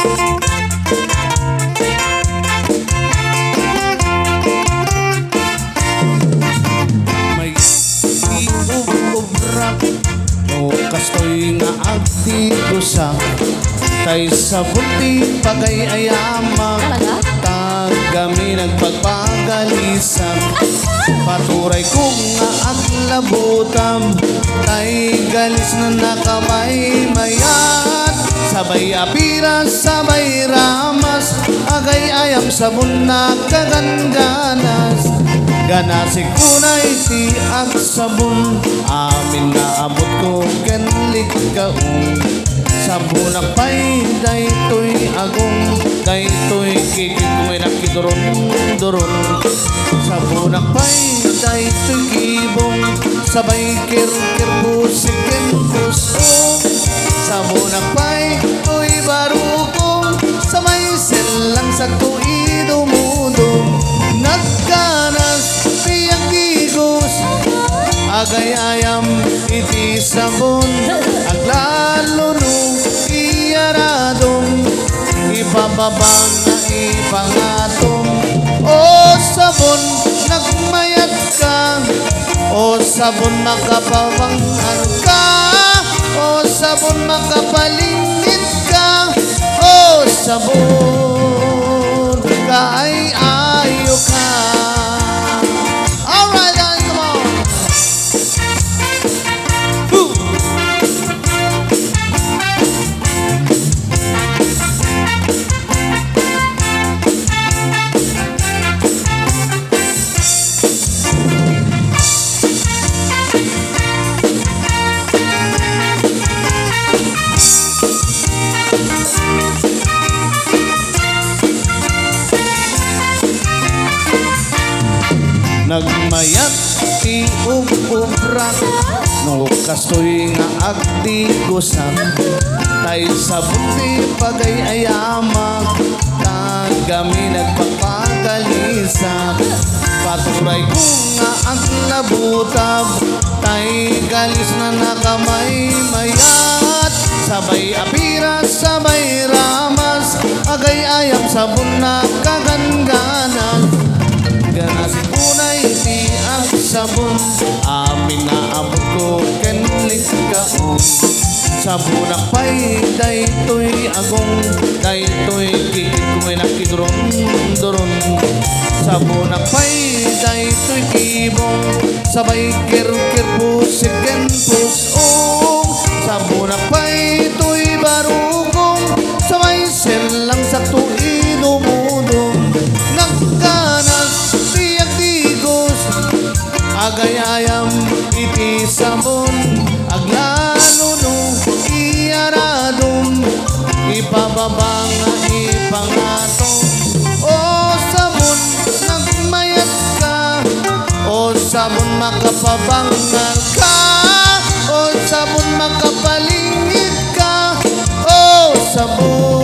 May iububrak no kastoy nga agdi usap kay sa bunti pagay-ayamang tagami nagpagpagalisan paturay ko nga aglabutam tay galis na nakamay mayat sabay apira sabay ramas agay ayam sabon na kaganganas ganasig kunay ti ag sabon amin na abot ko kenlik kaong sabunak pay daytoy agong daytoy kikit ko may nakiduron-duron sabunak pay daytoy kibong sabay kir-kir busikin pusong sabunak pay to'y barukong sabay silang sa tu'i dumudong nagkanas piyang gigos agay ayam iti sabon aglalo nung iyaradong ibababang na ipangatong o sabon nagmayat ka o sabon makapabangan ka o sabon makapalingit ka o sabon kaay ayo ka. Alright guys, come on. Nagmayat ti ubrak no kastoy nga agdi gusap tay sa bunti pagay-ayamag tagami nagpapagalisak paturay ko nga ang labutab tay galis na nakamay mayat sabay apira sabay ramas agay ayam sabon na kaganganan ganasig unay ti ang sabon amin na abot ko kenlik kaong sabunak pay daytoy agong daytoy kikit ko may nakiduron-duron sabunak pay daytoy kibong sabay kir-kir pusiken pusong sabunak pay to'y barukong sabay silang sa tu'i dumudong nagkanas agayayam iti sabon aglalo nung iyaradong ipababang ipangatong o sabon nagmayat ka o sabon makapabangal ka o sabon makapalingit ka o sabon